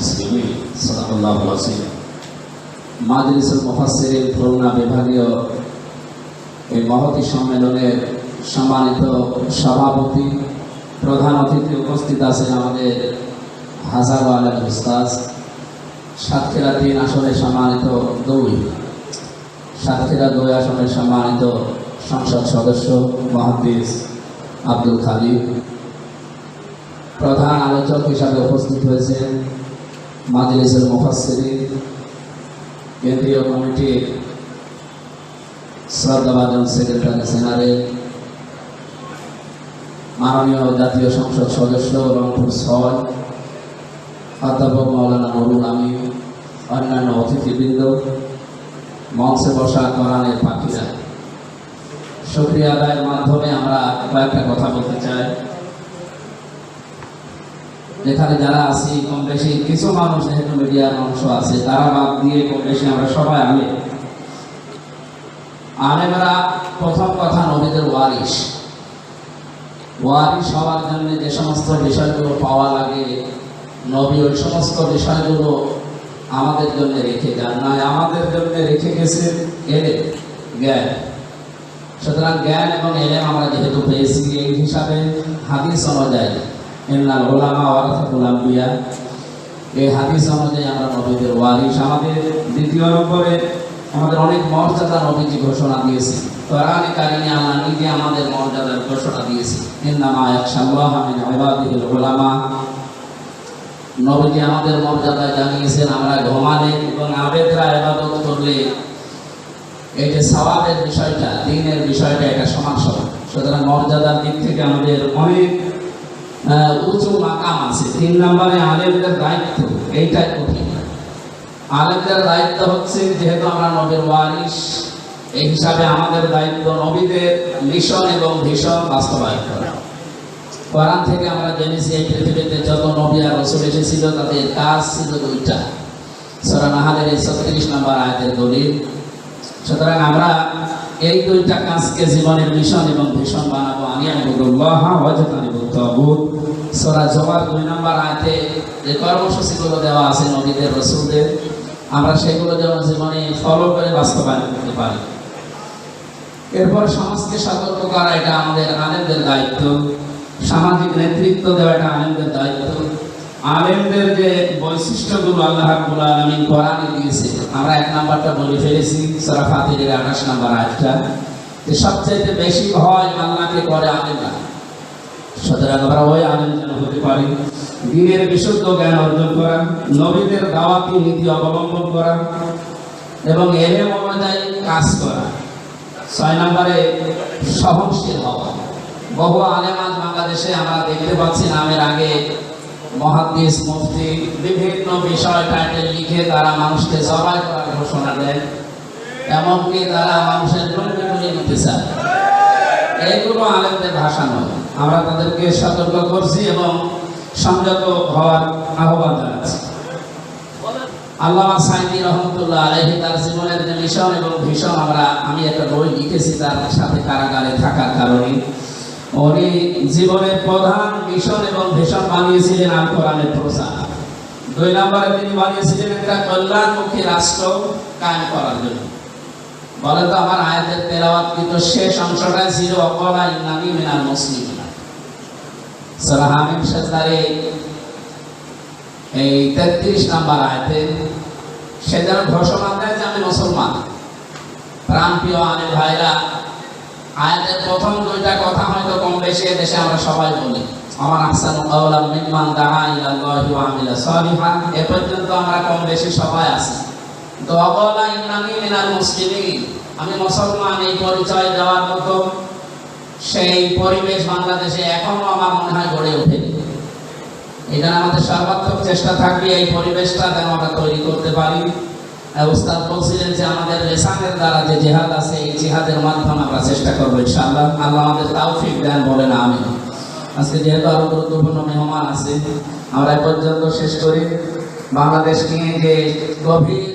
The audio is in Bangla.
المسلمين صدق الله العظيم মাজলিসুল মুফাসসিরিন খুলনা বিভাগীয় এই মহতী সম্মেলনের সম্মানিত সভাপতি প্রধান অতিথি উপস্থিত আছেন আমাদের হাজারো আলেম উস্তাদ সাতক্ষীরা 3 আসনের সম্মানিত সাতক্ষীরা 2 আসনের সম্মানিত সংসদ সদস্য মুহাদ্দিস আব্দুল খালিক প্রধান আলোচক হিসাবে উপস্থিত হয়েছেন মাজলিসুল মুফাসসিরিন কেন্দ্রীয় কমিটির শ্রদ্ধাভাজন সেক্রেটারি জেনারেল মাননীয় জাতীয় সংসদ সদস্য রংপুর 6 অধ্যাপক মাওলানা নুরুল আমিন, অন্যান্য অতিথিবৃন্দ, মঞ্চে বসা কোরআনের পাখিরা, শুকরিয়া আদায়ের মাধ্যমে আমরা কয়েকটা কথা বলতে চাই। যেখানে যারা আছি কম বেশি কিছু মানুষ যেহেতু মিডিয়ার অংশ আছে, তারা বাদ দিয়ে কম বেশি আমরা সবাই আলেমরা প্রথম কথা নবীদের ওয়ারিস হওয়ার জন্য যে সমস্ত বিষয়গুলো পাওয়া লাগে নবী ওই সমস্ত বিষয়গুলো আমাদের জন্য রেখে যান নাই, আমাদের জন্য রেখে গেছেন এলেম, জ্ঞান। সুতরাং জ্ঞান এবং এলেম আমরা যেহেতু পেয়েছি, এই হিসাবে হাদিস অনুযায়ী ইন্নাল উলামা ওয়ারাসাতুল আম্বিয়া, এই হাদিস অনুযায়ী আমরা নবীদের ওয়ারিস। আমাদের দ্বিতীয় নম্বরে আমাদের অনেক মর্যাদা নবীজি ঘোষণা দিয়েছে। কোরআনে কারিমে আল্লাহ নিজে আমাদের মর্যাদার ঘোষণা দিয়েছে, ইন্নামা ইয়াখশাল্লাহা মিন ইবাদিহিল উলামা। নবীজি আমাদের মর্যাদা জানিয়েছেন আমরা ঘুমালে এবং আবেদরা ইবাদত করলে এই যে সওয়াবের বিষয়টা, দ্বীনের বিষয়টা, এটা সমান সমান। সুতরাং মর্যাদার দিক থেকে আমাদের অনেক উঁচু মাকাম আছে। 3 নম্বরে আলেমদের দায়িত্ব, এইটাই কঠিন। আলেমদের দায়িত্ব হচ্ছে যেহেতু আমরা নবীর ওয়ারিস, এই হিসাবে আমাদের দায়িত্ব নবীদের মিশন এবং ভিশন বাস্তবায়ন করা। কোরআন থেকে আমরা জেনেছি এই পৃথিবীতে যত নবী আর রাসূল এসেছিল তাদের কাজ ছিল 2টা। সূরা নাহলের 36 নম্বর আয়াতের দলিল। সুতরাং আমরা এই 2টা কাজকে জীবনের মিশন এবং ভিশন বানাবো। আনিয়াবুদুল্লাহ ওয়াজতানিবুত তাগুত। সূরা জুমার 2 নম্বর আয়াতে যে কর্মসূচিগুলো দেওয়া আছে নবীদের রাসূলদের, আমরা সেগুলো যেন জীবনে ফলো করে বাস্তবায়ন করতে পারি। এরপর সমাজকে সতর্ক করা, এটা আমাদের আলেমদের দায়িত্ব। সামাজিক নেতৃত্ব দেওয়া, এটা আলেমদের দায়িত্ব। আলেমদের যে বৈশিষ্ট্যগুলো আল্লাহ রাব্বুল আলামিন কোরআনে দিয়েছে, আমরা 1 নাম্বারটা বলে ফেলেছি, সূরা ফাতিরের 28 নম্বর আয়াতটা, যে সবচেয়ে বেশি ভয় আল্লাহকে করে আলেমরা। সুতরাং আমরা ওই আলেম যেন হতে পারি। দ্বীনের বিশুদ্ধ জ্ঞান অর্জন করা, নবীদের দাওয়াতি নীতি অবলম্বন করা এবং এলেম অনুযায়ী কাজ করা। 6 নম্বরে সহনশীল হওয়া। বহু আলেম আজ বাংলাদেশে আমরা দেখতে পাচ্ছি নামের আগে মুহাদ্দিস, মুফতি, বিভিন্ন বিষয় টাইটেল লিখে তারা মানুষকে জবাই করার ঘোষণা দেয়, এমনকি তারা মানুষের জমি নিতে চায়। এইগুলো আলেমদের ভাষা নয়। আমরা তাদেরকে সতর্ক করছি এবং সংযত হওয়ার আহ্বান জানাচ্ছি। আল্লামা সাইদি রহমতুল্লাহ আলাইহি তার জীবনের যে মিশন এবং ভিশন, আমি একটা বই লিখেছি তার সাথে কারাগারে থাকার কারণে। উনি জীবনের প্রধান মিশন এবং ভিশন বানিয়েছিলেন আল কোরআনের প্রচার। 2 নম্বরে তিনি বানিয়েছিলেন একটা কল্যাণমুখী রাষ্ট্র কায়েম করার জন্য। বলে তো আমার আয়াতের তেলাওয়াতকৃত শেষ অংশটা ছিল ওয়াকালা ইন্নানি মিনাল মুসলিমিন। সূরা হামিম সেজদার এই 33 নম্বর আয়াতে সে যেন ঘোষণা দেয় যে আমি মুসলমান। প্রাণপ্রিয় আলেম ভাইরা, আয়াতের প্রথম 2টা কথা হয়তো কম বেশি দেশে আমরা সবাই বলি, আমার আহসানু কাওলাম মিম্মান দাআ ইলাল্লাহি ওয়া আমিলা সালিহান। এ পর্যন্ত আমরা কম বেশি সবাই আছি। তো ওয়াকালা ইন্নানি মিনাল মুসলিমিন, আমি মুসলমান, এই পরিচয় দেওয়ার মতো সেই পরিবেশ বাংলাদেশে এখনো আমার মনে হয় গড়ে ওঠেনি। এটা আমাদের সর্বাত্মক চেষ্টা থাকবে এই পরিবেশটা যেন আমরা তৈরি করতে পারি। উস্তাদ বলছিলেন যে আমাদের লিসানের দ্বারা যে জিহাদ আছে, এই জিহাদের মাধ্যমে আমরা চেষ্টা করবো ইনশাআল্লাহ। আল্লাহ আমাদের তৌফিক দেন, বলেন আমিন। আজকে যেহেতু আরো গুরুত্বপূর্ণ মেহমান আছে, আমরা এ পর্যন্ত শেষ করি। বাংলাদেশ নিয়ে যে গভীর